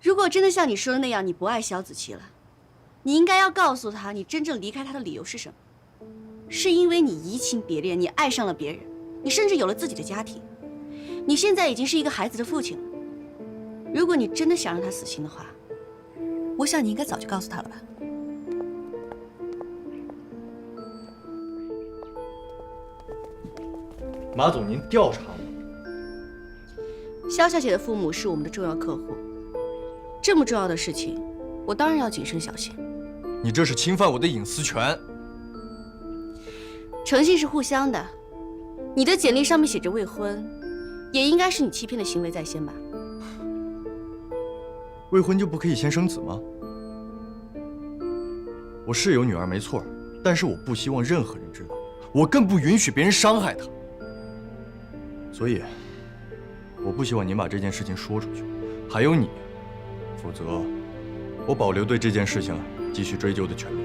如果真的像你说的那样，你不爱萧子琪了，你应该要告诉他，你真正离开他的理由是什么？是因为你移情别恋，你爱上了别人，你甚至有了自己的家庭，你现在已经是一个孩子的父亲了。如果你真的想让他死心的话，我想你应该早就告诉他了吧。马总，您调查我？萧小姐的父母是我们的重要客户，这么重要的事情，我当然要谨慎小心。你这是侵犯我的隐私权。诚信是互相的，你的简历上面写着未婚，也应该是你欺骗的行为在先吧？未婚就不可以先生子吗？我是有女儿没错，但是我不希望任何人知道，我更不允许别人伤害她。所以，我不希望您把这件事情说出去，还有你，否则我保留对这件事情继续追究的权利。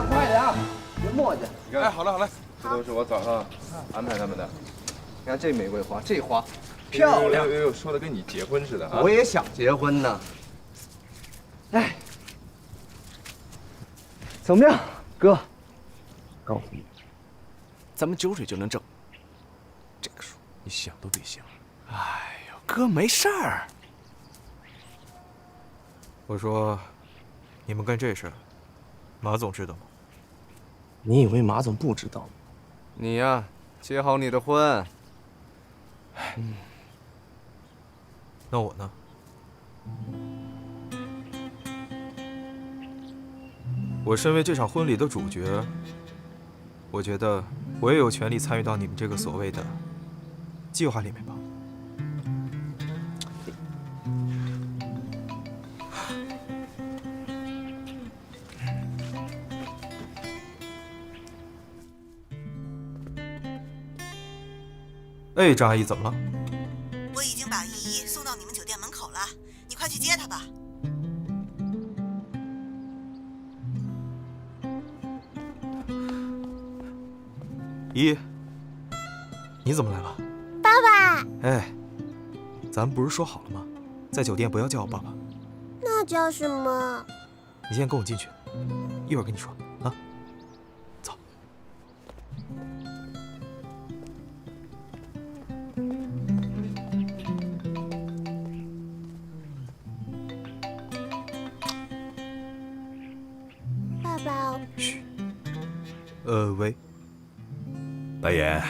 快点啊！别磨叽。你看，哎，好了好了，这都是我早上安排他们的。你看这玫瑰花，这花漂亮。呦，说的跟你结婚似的啊！我也想结婚呢。哎，怎么样，哥？告诉你，咱们酒水就能挣。这个数你想都别想。哎呦，哥没事儿。我说，你们干这事，马总知道吗？你以为马总不知道吗？你呀，结好你的婚。那我呢？我身为这场婚礼的主角，我觉得我也有权利参与到你们这个所谓的计划里面吧。哎，张阿姨，怎么了？我已经把依依送到你们酒店门口了，你快去接她吧。依依，你怎么来了？爸爸，哎，咱们不是说好了吗？在酒店不要叫我爸爸。那叫什么？你先跟我进去，一会儿跟你说啊。走。爸爸，嘘。喂。白岩，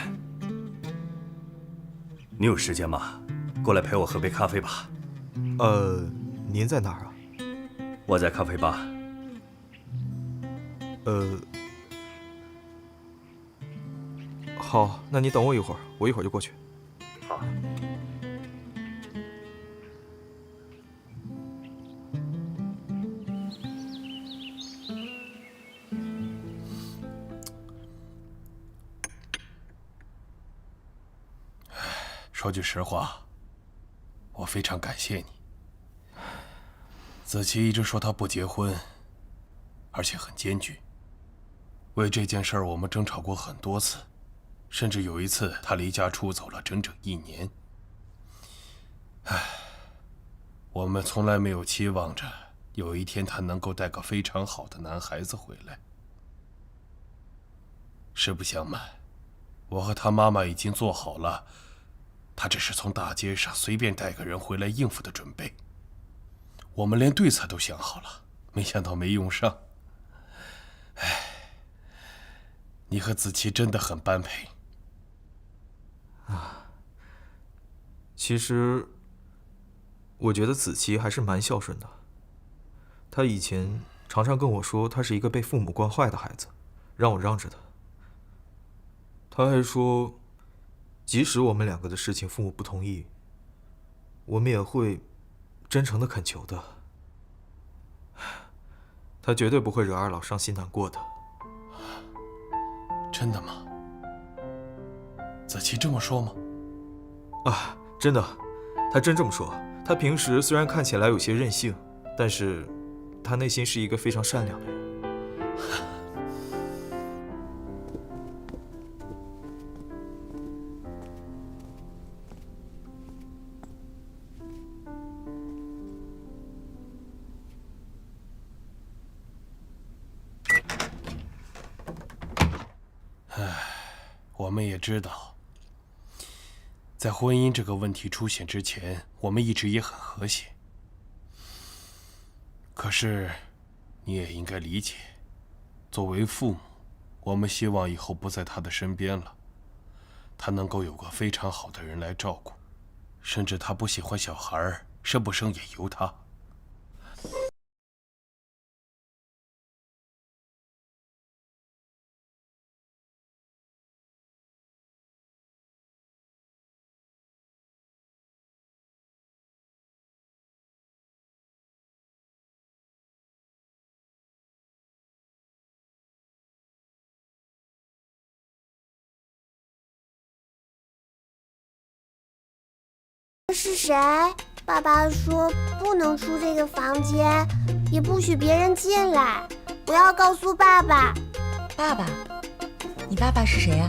你有时间吗？过来陪我喝杯咖啡吧。您在哪儿啊？我在咖啡吧。好，那你等我一会儿，我一会儿就过去。好。说句实话，我非常感谢你。子琪一直说她不结婚，而且很坚决。为这件事儿，我们争吵过很多次，甚至有一次她离家出走了整整1年。唉，我们从来没有期望着有一天她能够带个非常好的男孩子回来。实不相瞒，我和她妈妈已经做好了。他只是从大街上随便带个人回来应付的准备，我们连对策都想好了，没想到没用上。唉，你和子琪真的很般配啊。其实，我觉得子琪还是蛮孝顺的。她以前常常跟我说，她是一个被父母惯坏的孩子，让我让着她。她还说，即使我们2个的事情父母不同意，我们也会真诚的恳求的。他绝对不会惹二老伤心难过的。真的吗？子琪这么说吗？啊，真的，他真这么说。他平时虽然看起来有些任性，但是他内心是一个非常善良的人。我们也知道，在婚姻这个问题出现之前，我们一直也很和谐。可是，你也应该理解，作为父母，我们希望以后不在他的身边了，他能够有个非常好的人来照顾，甚至他不喜欢小孩，生不生也由他。是谁？爸爸说不能出这个房间，也不许别人进来，不要告诉爸爸。爸爸？你爸爸是谁呀？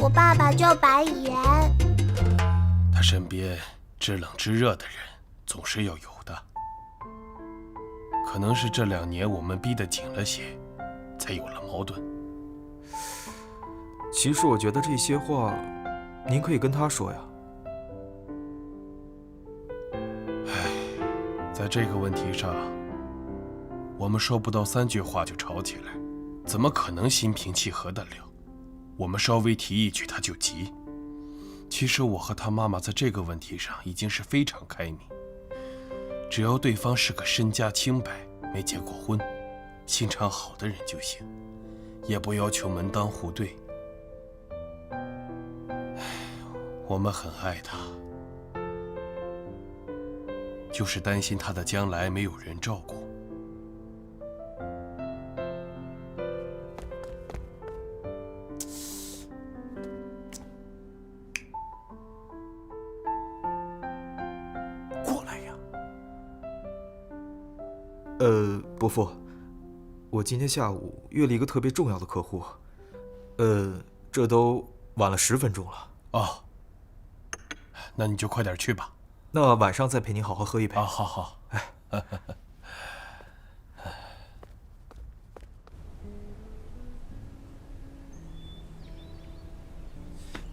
我爸爸叫白岩。他身边知冷知热的人总是要有的，可能是这2年我们逼得紧了些，才有了矛盾。其实我觉得这些话，您可以跟他说呀。在这个问题上，我们说不到3句话就吵起来，怎么可能心平气和得了？我们稍微提一句他就急。其实我和他妈妈在这个问题上已经是非常开明，只要对方是个身家清白、没结过婚、心肠好的人就行，也不要求门当户对。我们很爱他，就是担心他的将来没有人照顾。过来呀！伯父，我今天下午约了一个特别重要的客户，这都晚了10分钟了。哦，那你就快点去吧。那晚上再陪您好好喝一杯。啊，好好。哎，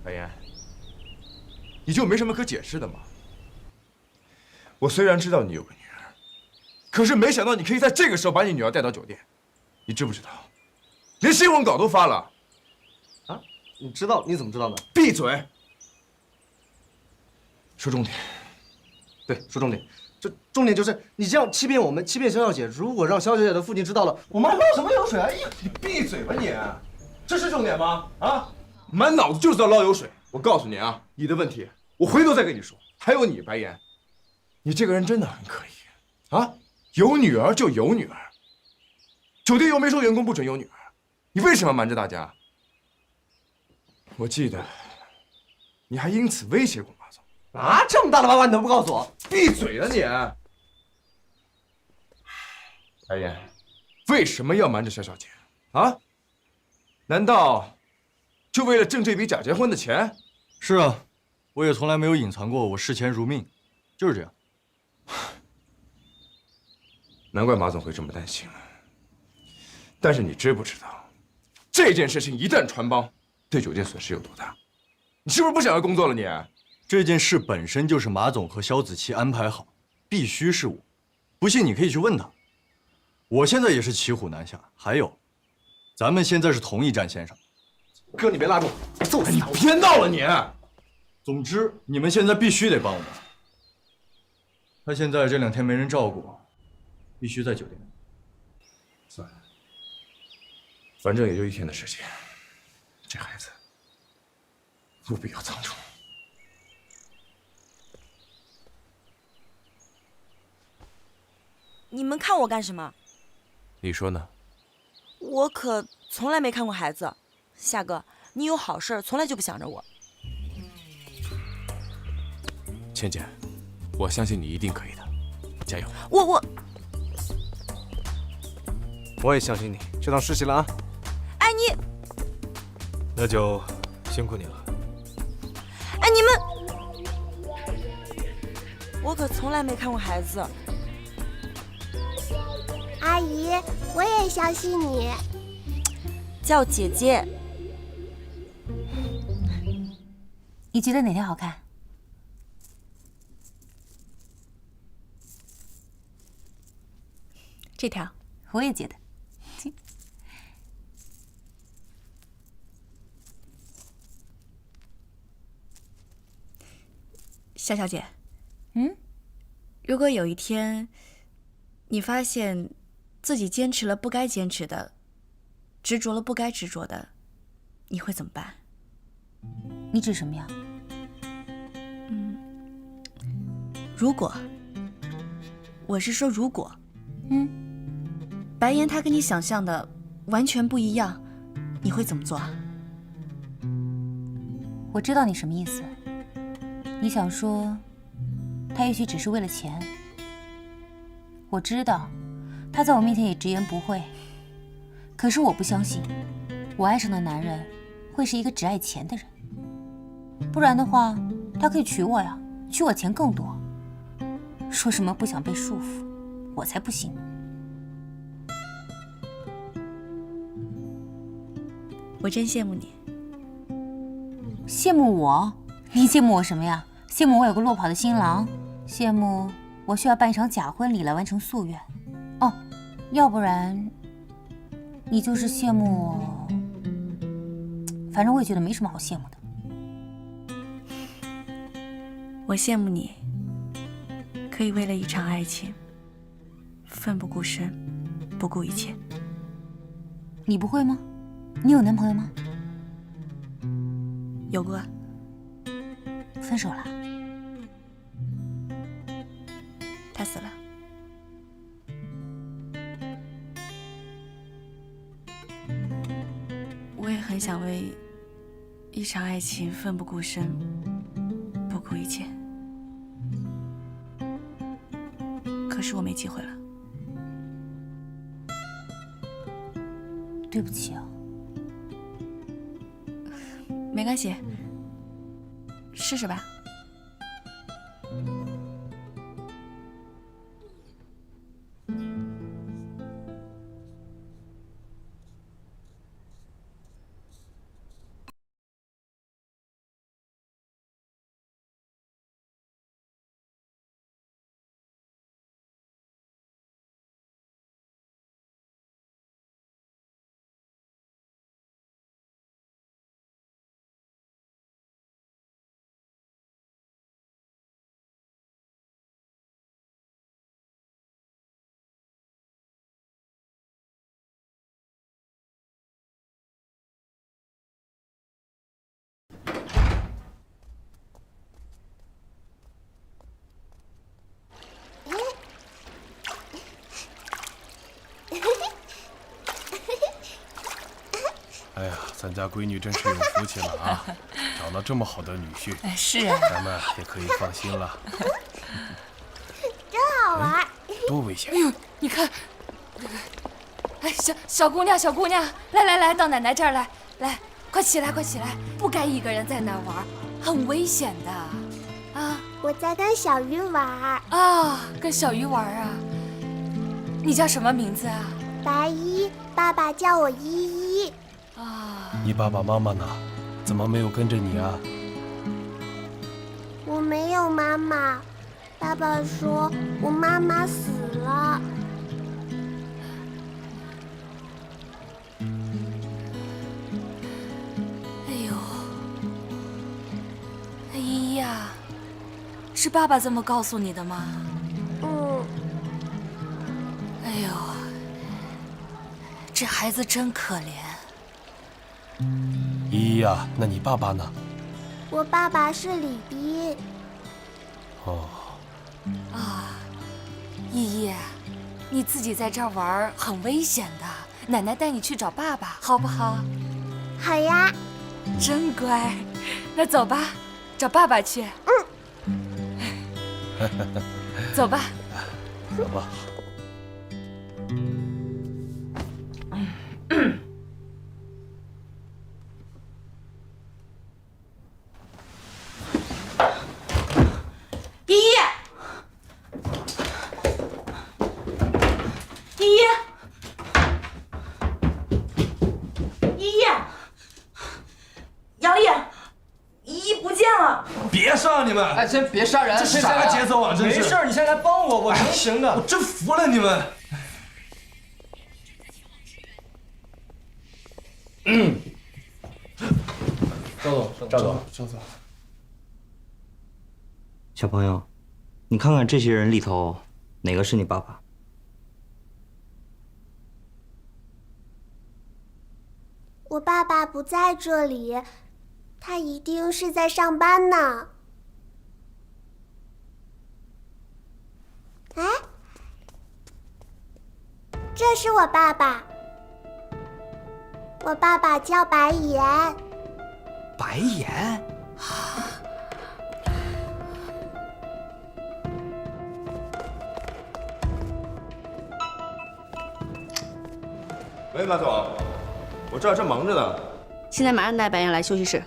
白岩，你就没什么可解释的吗？我虽然知道你有个女儿，可是没想到你可以在这个时候把你女儿带到酒店。你知不知道，连新闻稿都发了？啊，你知道？你怎么知道的？闭嘴！说重点。对，说重点。这重点就是你这样欺骗我们，欺骗肖小姐。如果让肖小姐的父亲知道了，我们还捞什么油水啊？哎呀，你闭嘴吧你！这是重点吗？啊，满脑子就是要捞油水。我告诉你啊，你的问题我回头再跟你说。还有你白岩，你这个人真的很可疑啊！有女儿就有女儿，酒店又没说员工不准有女儿，你为什么瞒着大家？我记得你还因此威胁过马总。啊，这么大的娃娃你都不告诉我？闭嘴啊你！白岩，为什么要瞒着肖小姐？啊？难道就为了挣这笔假结婚的钱？是啊，我也从来没有隐藏过我视钱如命，就是这样。难怪马总会这么担心。但是你知不知道，这件事情一旦传帮，对酒店损失有多大？你是不是不想要工作了你？这件事本身就是马总和肖子琪安排好，必须是我。不信你可以去问他。我现在也是骑虎难下。还有，咱们现在是同一战线上。哥，你别拉住，我揍死你！别闹了你！总之，你们现在必须得帮我。他现在这2天没人照顾，必须在酒店。算了，反正也就1天的时间，这孩子务必要藏住。你们看我干什么？你说呢？我可从来没看过孩子，夏哥，你有好事从来就不想着我。倩倩，我相信你一定可以的，加油！我也相信你，就当实习了啊！哎你，那就辛苦你了。哎你们，我可从来没看过孩子。阿姨，我也相信你。叫姐姐。你觉得哪条好看？这条，我也觉得。夏小姐，如果有一天，你发现自己坚持了不该坚持的，执着了不该执着的，你会怎么办？你指什么呀？如果，我是说如果，白岩他跟你想象的完全不一样，你会怎么做啊？我知道你什么意思。你想说，他也许只是为了钱。我知道，他在我面前也直言不讳。可是我不相信，我爱上的男人会是一个只爱钱的人。不然的话，他可以娶我呀，娶我钱更多。说什么不想被束缚，我才不信。我真羡慕你。羡慕我？你羡慕我什么呀？羡慕我有个落跑的新郎？羡慕我需要办一场假婚礼来完成夙愿？哦，要不然你就是羡慕我。反正我也觉得没什么好羡慕的。我羡慕你，可以为了一场爱情，奋不顾身，不顾一切。你不会吗？你有男朋友吗？有过。分手了？他死了。我也很想为一场爱情奋不顾身，不顾一切。可是我没机会了。对不起啊。没关系，试试吧。哎呀，咱家闺女真是有福气了啊，找到这么好的女婿。是啊，咱们也可以放心了。真好玩。多危险！哎呦，你看，哎，小姑娘，小姑娘，来，到奶奶这儿来，快起来，快起来，不该一个人在那儿玩，很危险的，啊！我在跟小鱼玩。啊，跟小鱼玩啊？你叫什么名字啊？白衣，爸爸叫我依依。你爸爸妈妈呢？怎么没有跟着你啊？我没有妈妈，爸爸说我妈妈死了。哎呦，依依呀，是爸爸这么告诉你的吗？哎呦，这孩子真可怜。依依呀，那你爸爸呢？我爸爸是李斌。哦。啊，依依，你自己在这儿玩很危险的，奶奶带你去找爸爸，好不好？好呀。真乖，那走吧，找爸爸去。走吧。走吧。依依，依依，依依，杨丽，依依不见了。别上你们！哎，先别杀人，这啥节奏啊？真是！没事，你先来帮我，我能行的。我真服了你们。赵总，小朋友，你看看这些人里头，哪个是你爸爸？我爸爸不在这里，他一定是在上班呢。哎，这是我爸爸，我爸爸叫白岩。白岩。喂，马总，我这儿正忙着呢。现在马上带白岩来休息室。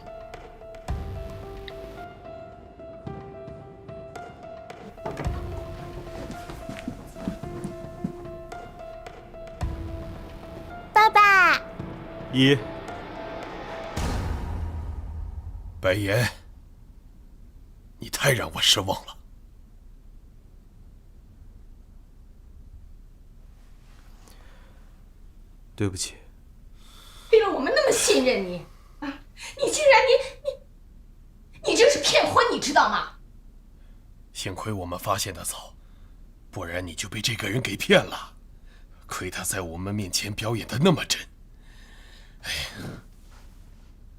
爸爸。依。白岩，你太让我失望了。对不起。为了我们那么信任你啊，你竟然你这是骗婚，你知道吗？幸亏我们发现的早，不然你就被这个人给骗了。亏他在我们面前表演的那么真。哎，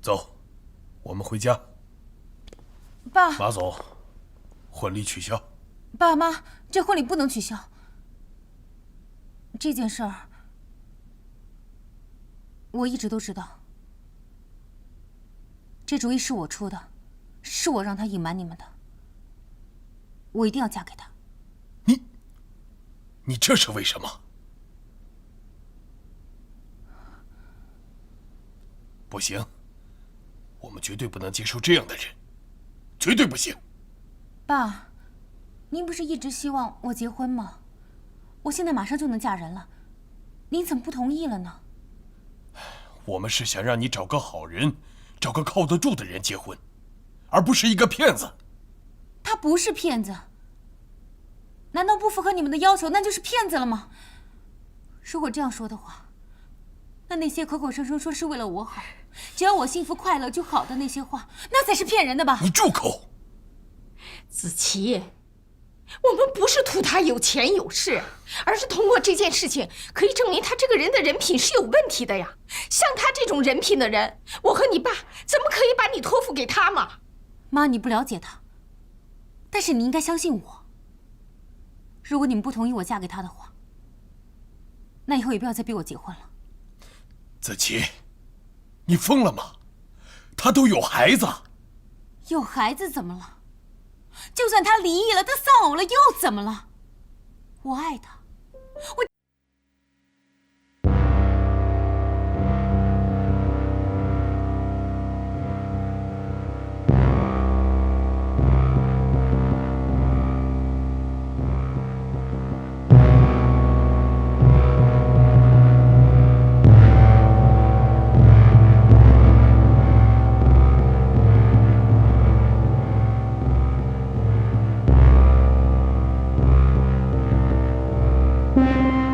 走，我们回家。爸，马总，婚礼取消。爸妈，这婚礼不能取消。这件事儿，我一直都知道。这主意是我出的，是我让他隐瞒你们的。我一定要嫁给他。你这是为什么？不行，我们绝对不能接受这样的人，绝对不行。爸，您不是一直希望我结婚吗？我现在马上就能嫁人了，您怎么不同意了呢？我们是想让你找个好人，找个靠得住的人结婚，而不是一个骗子。他不是骗子，难道不符合你们的要求，那就是骗子了吗？如果这样说的话，那些口口声声说是为了我好，只要我幸福快乐就好的那些话，那才是骗人的吧？你住口！子琪，我们不是图他有钱有势，而是通过这件事情可以证明他这个人的人品是有问题的呀。像他这种人品的人，我和你爸怎么可以把你托付给他嘛？妈，你不了解他，但是你应该相信我。如果你们不同意我嫁给他的话，那以后也不要再逼我结婚了。子琪，你疯了吗？他都有孩子。有孩子怎么了？就算他离异了，他丧偶了又怎么了？我爱他，我。嗯。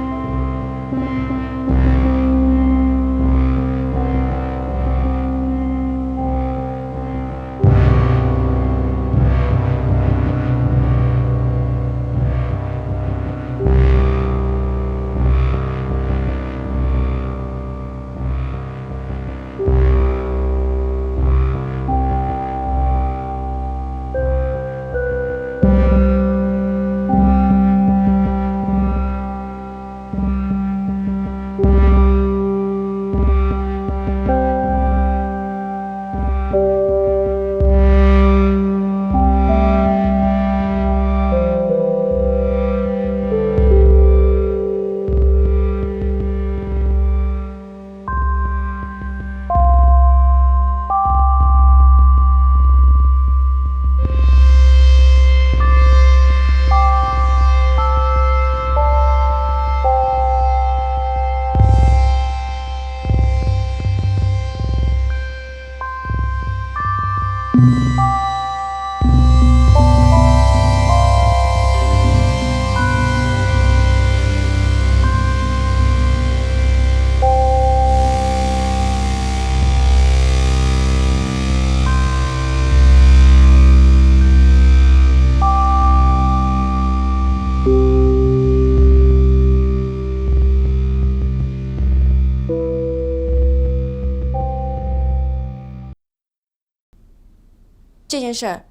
这件事儿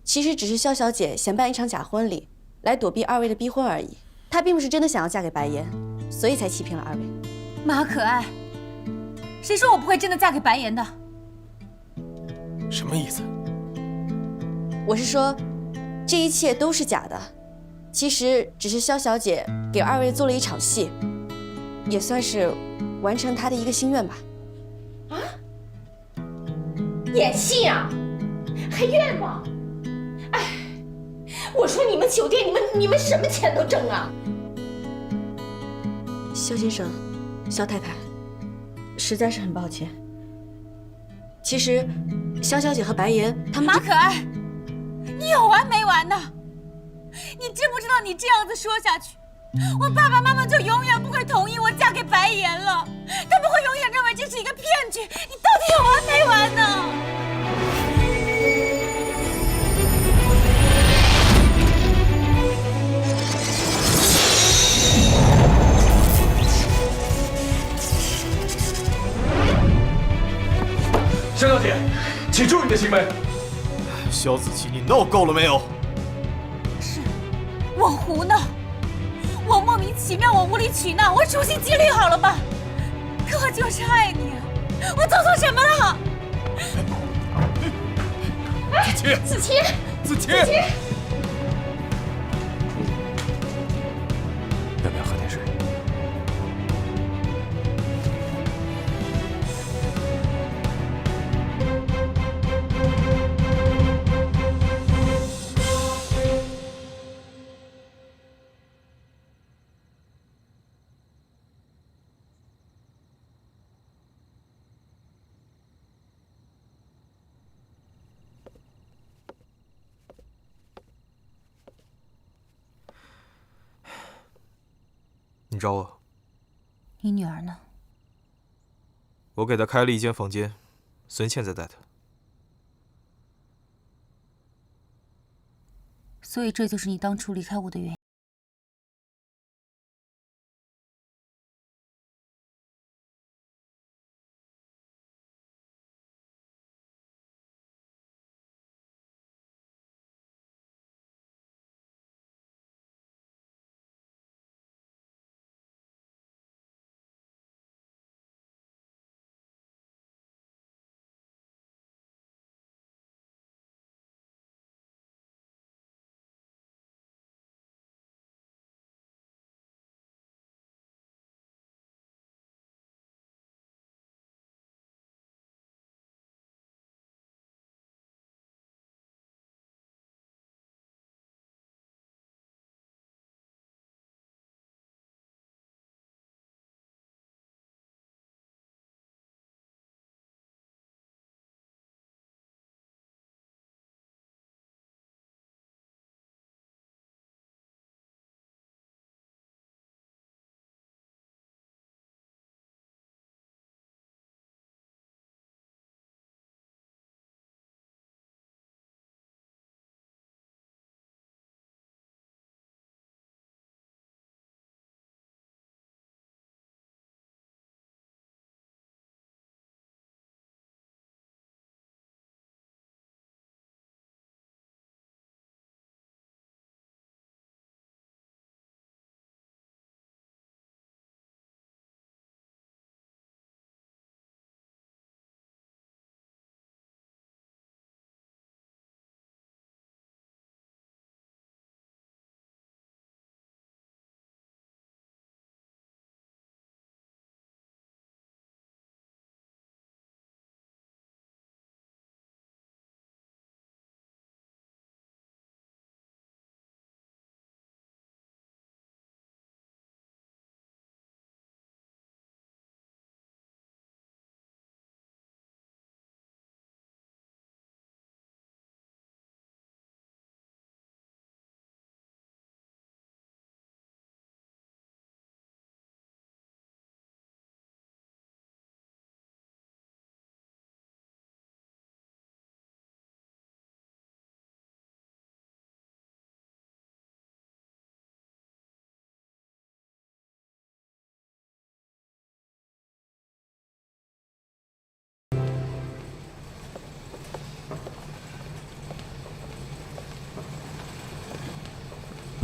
其实只是萧小姐想办一场假婚礼，来躲避二位的逼婚而已。她并不是真的想要嫁给白岩，所以才欺骗了二位。马可爱，谁说我不会真的嫁给白岩的？什么意思？我是说，这一切都是假的，其实只是萧小姐给二位做了一场戏，也算是完成她的一个心愿吧。啊？演戏啊？还愿吗？哎，我说你们酒店，你们什么钱都挣啊？萧先生，萧太太，实在是很抱歉。其实，萧小姐和白岩他们……马可爱，你有完没完呢？你知不知道你这样子说下去，我爸爸妈妈就永远不会同意我嫁给白岩了，他们会永远认为这是一个骗局。你到底有完没完呢？萧小姐，请注意你的行为。萧子琪，你闹够了没有？是，我胡闹，我莫名其妙，我无理取闹，我处心积虑，好了吧？可我就是爱你啊！我做错什么了？子琪，子琪，子琪，要不要喝点水？你找我？你女儿呢？我给她开了一间房间，孙茜在带她。所以这就是你当初离开我的原因。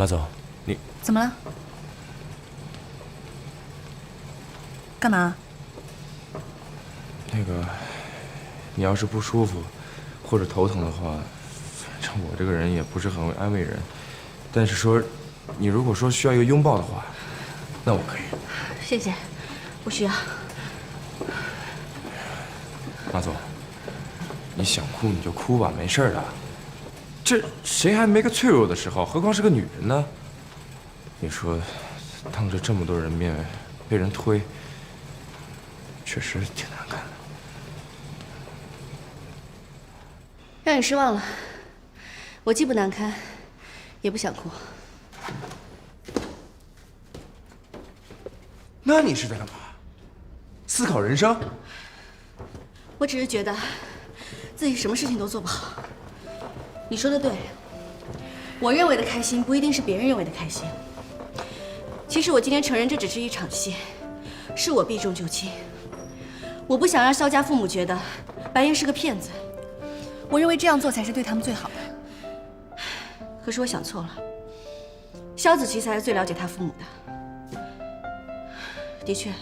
马总，你怎么了？干嘛？那个，你要是不舒服或者头疼的话，反正我这个人也不是很会安慰人。但是说，你如果说需要一个拥抱的话，那我可以。谢谢，不需要。马总，你想哭你就哭吧，没事的。这谁还没个脆弱的时候？何况是个女人呢？你说，当着这么多人面被人推，确实挺难看的。让你失望了，我既不难堪，也不想哭。那你是在干嘛？思考人生？我只是觉得自己什么事情都做不好。你说的对，我认为的开心不一定是别人认为的开心。其实我今天承认这只是一场戏，是我避重就轻。我不想让萧家父母觉得白岩是个骗子，我认为这样做才是对他们最好的。可是我想错了，萧子琪才是最了解他父母的。的确，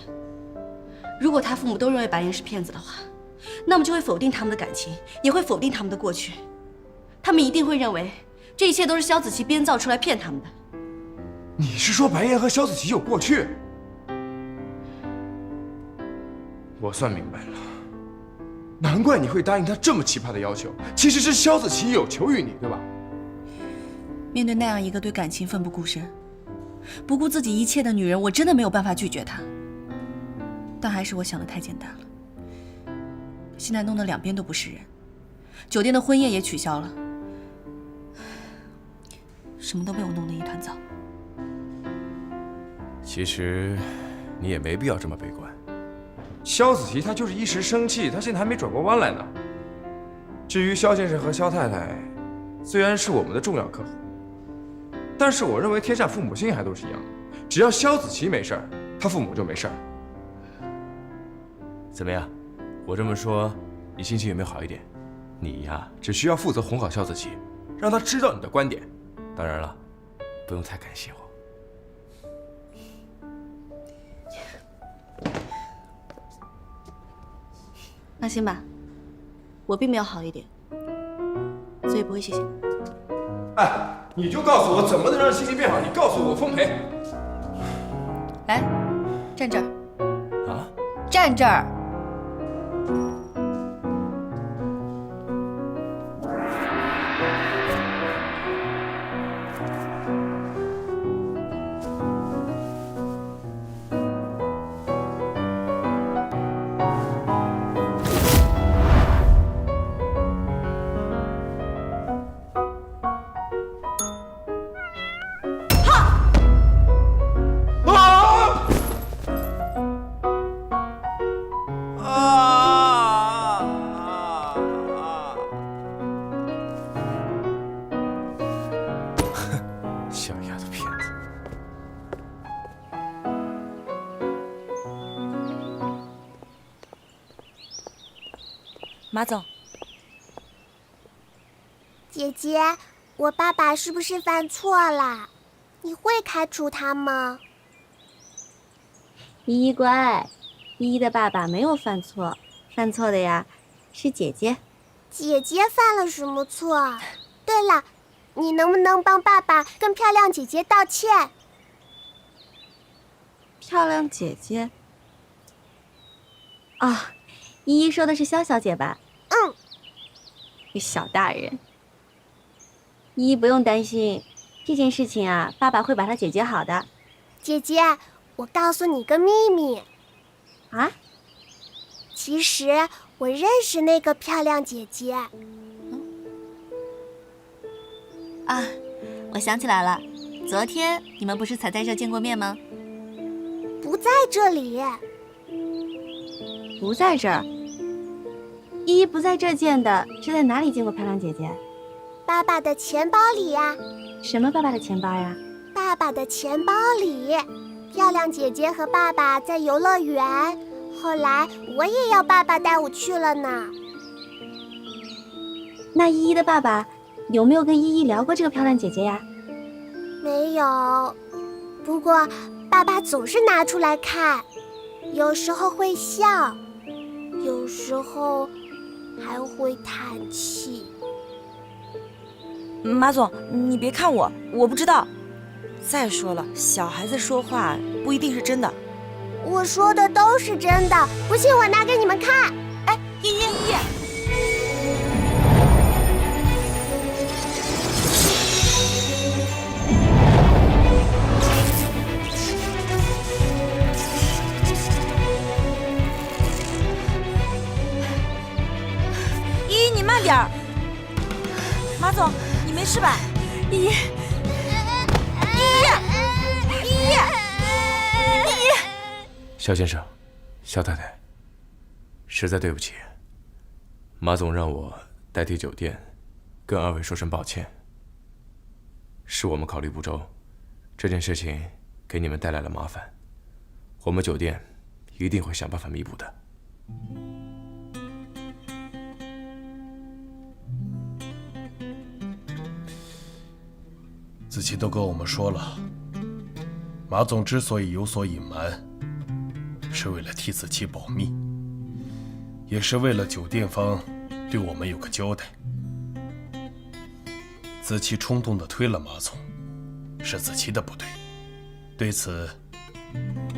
如果他父母都认为白岩是骗子的话，那么就会否定他们的感情，也会否定他们的过去。他们一定会认为这一切都是萧子琪编造出来骗他们的。你是说白岩和萧子琪有过去？我算明白了，难怪你会答应他这么奇葩的要求。其实是萧子琪有求于你，对吧？面对那样一个对感情奋不顾身、不顾自己一切的女人，我真的没有办法拒绝她。但还是我想的太简单了，现在弄得两边都不是人，酒店的婚宴也取消了，什么都被我弄得一团糟。其实你也没必要这么悲观。萧子琪他就是一时生气，他现在还没转过弯来呢。至于萧先生和萧太太，虽然是我们的重要客户，但是我认为天下父母心还都是一样的，只要萧子琪没事儿，他父母就没事儿。怎么样？我这么说，你心情有没有好一点？你呀，只需要负责哄好萧子琪，让他知道你的观点。当然了，不用太感谢我。那行吧，我并没有好一点，所以不会谢谢你。哎，你就告诉我怎么能让心情变好？你告诉我，奉陪。来，站这儿。啊？站这儿。小丫头片子。马总，姐姐，我爸爸是不是犯错了？你会开除他吗？依依乖，依依的爸爸没有犯错，犯错的呀是姐姐。姐姐犯了什么错？对了，你能不能帮爸爸跟漂亮姐姐道歉？漂亮姐姐？啊，依依说的是萧小姐吧？嗯。你小大人。依依不用担心，这件事情啊，爸爸会把它解决好的。姐姐，我告诉你个秘密。啊？其实我认识那个漂亮姐姐。啊，我想起来了，昨天你们不是才在这见过面吗？不在这里。不在这儿？依依不在这儿见的，是在哪里见过漂亮姐姐？爸爸的钱包里呀。什么爸爸的钱包呀？爸爸的钱包里。漂亮姐姐和爸爸在游乐园，后来我也要爸爸带我去了呢。那依依的爸爸有没有跟依依聊过这个漂亮姐姐呀？没有。不过爸爸总是拿出来看，有时候会笑，有时候还会叹气。马总，你别看我，我不知道。再说了，小孩子说话不一定是真的。我说的都是真的，不信我拿给你们看。哎，依依，依依，你慢点儿。马总，你没事吧？依依，肖先生，肖太太，实在对不起，马总让我代替酒店跟二位说声抱歉，是我们考虑不周，这件事情给你们带来了麻烦，我们酒店一定会想办法弥补的。子琪都跟我们说了，马总之所以有所隐瞒，是为了替子琪保密，也是为了酒店方对我们有个交代。子琪冲动地推了马总，是子琪的不对，对此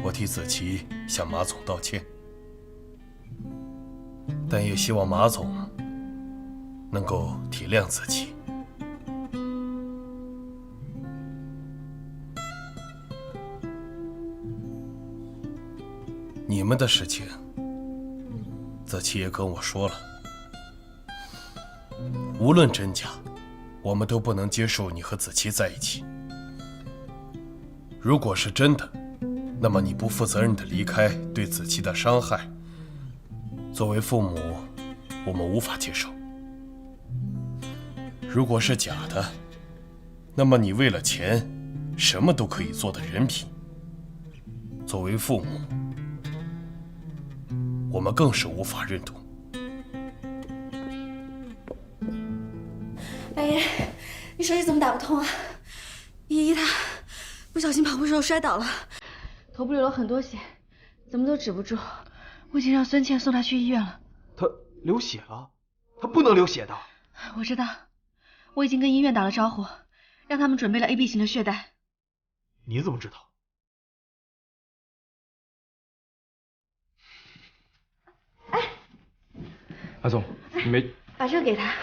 我替子琪向马总道歉，但也希望马总能够体谅子琪。你们的事情，子琪也跟我说了，无论真假，我们都不能接受你和子琪在一起。如果是真的，那么你不负责任的离开，对子琪的伤害，作为父母，我们无法接受。如果是假的，那么你为了钱，什么都可以做的人品，作为父母，我们更是无法认同。白岩，你手机怎么打不通啊？依依她不小心跑步时候摔倒了，头部流了很多血，怎么都止不住。我已经让孙倩送她去医院了。她流血了？她不能流血的。我知道，我已经跟医院打了招呼，让他们准备了 AB 型的血袋。你怎么知道？马总，你没把这个给他，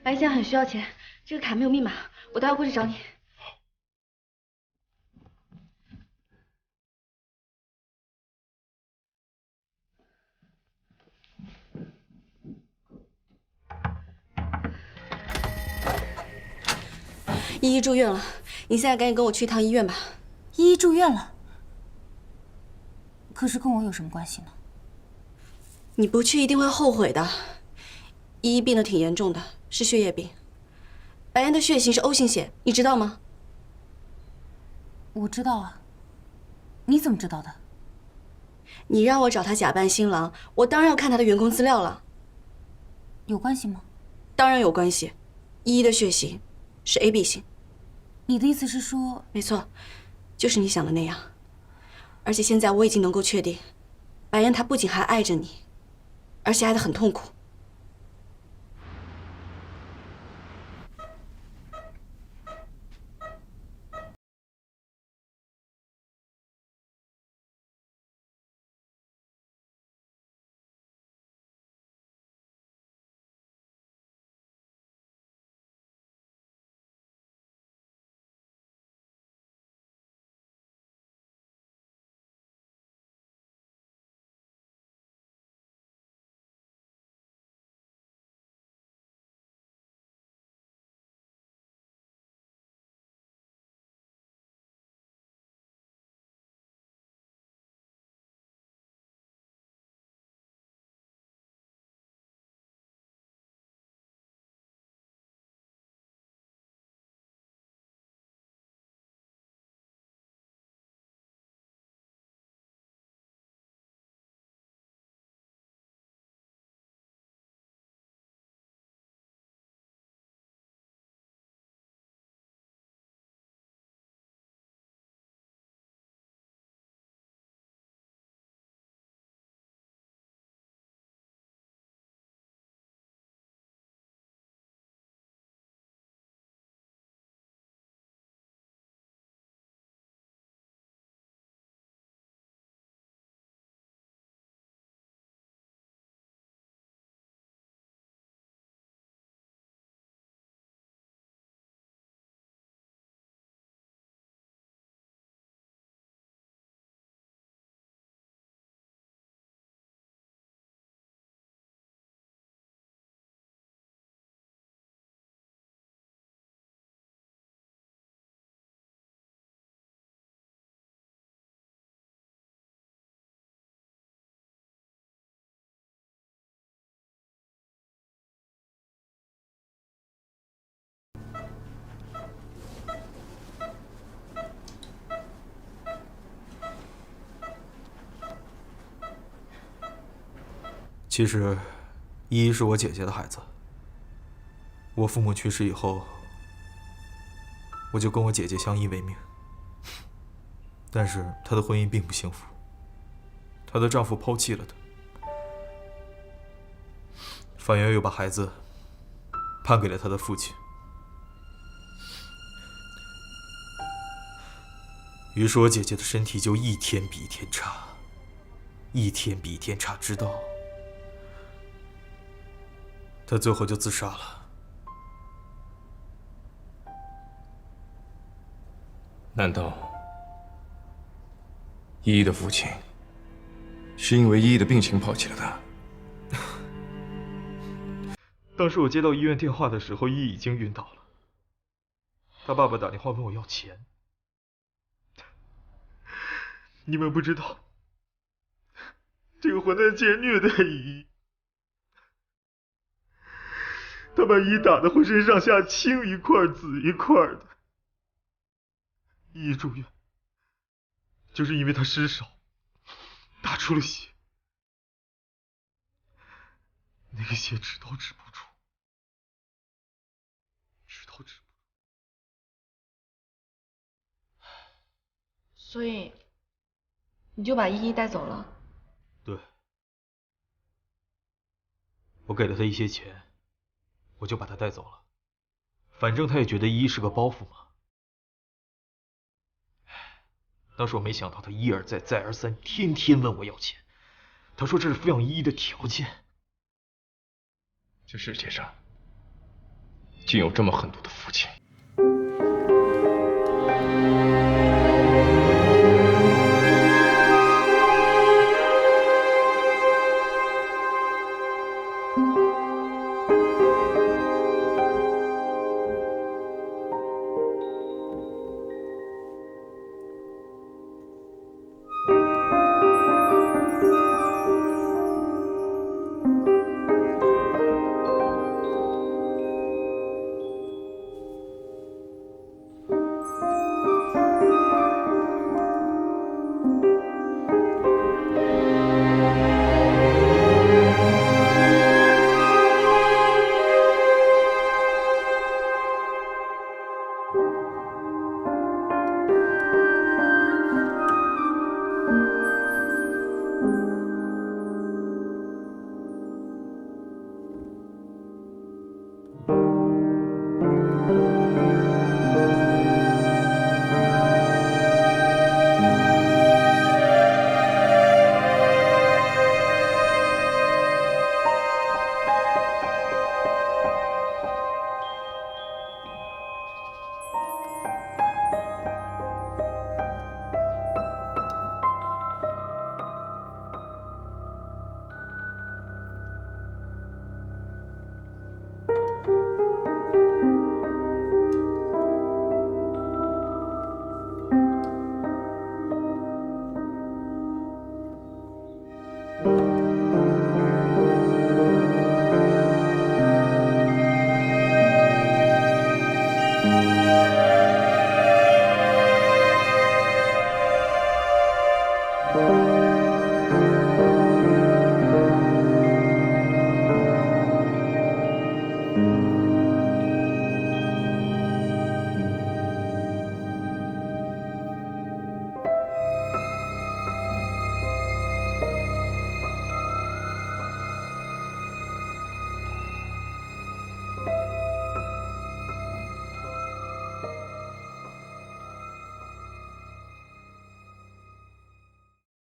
白现在很需要钱，这个卡没有密码，我待会过去找你。依依住院了，你现在赶紧跟我去一趟医院吧。依依住院了，可是跟我有什么关系呢？你不去一定会后悔的。依依病得挺严重的，是血液病。白岩的血型是 O 型血，你知道吗？我知道啊。你怎么知道的？你让我找他假扮新郎，我当然要看他的员工资料了。有关系吗？当然有关系。依依的血型是 AB 型。你的意思是说？没错，就是你想的那样。而且现在我已经能够确定，白岩他不仅还爱着你，而且爱得很痛苦。其实，依依是我姐姐的孩子。我父母去世以后，我就跟我姐姐相依为命。但是她的婚姻并不幸福，她的丈夫抛弃了她，法院又把孩子判给了她的父亲。于是我姐姐的身体就一天比一天差，一天比一天差，直到她最后就自杀了。难道依依的父亲是因为依依的病情抛弃了他？当时我接到医院电话的时候，依依已经晕倒了。他爸爸打电话问我要钱。你们不知道，这个混蛋竟然虐待依依，他把依依打得浑身上下青一块紫一块的。依依住院，就是因为她失手打出了血，那个血止都止不住，止都止不住。所以，你就把依依带走了？对，我给了她一些钱，我就把她带走了。反正她也觉得依依是个包袱嘛。当时我没想到他一而再再而三，天天问我要钱。他说这是抚养依依的条件。这世界上竟有这么狠毒的父亲。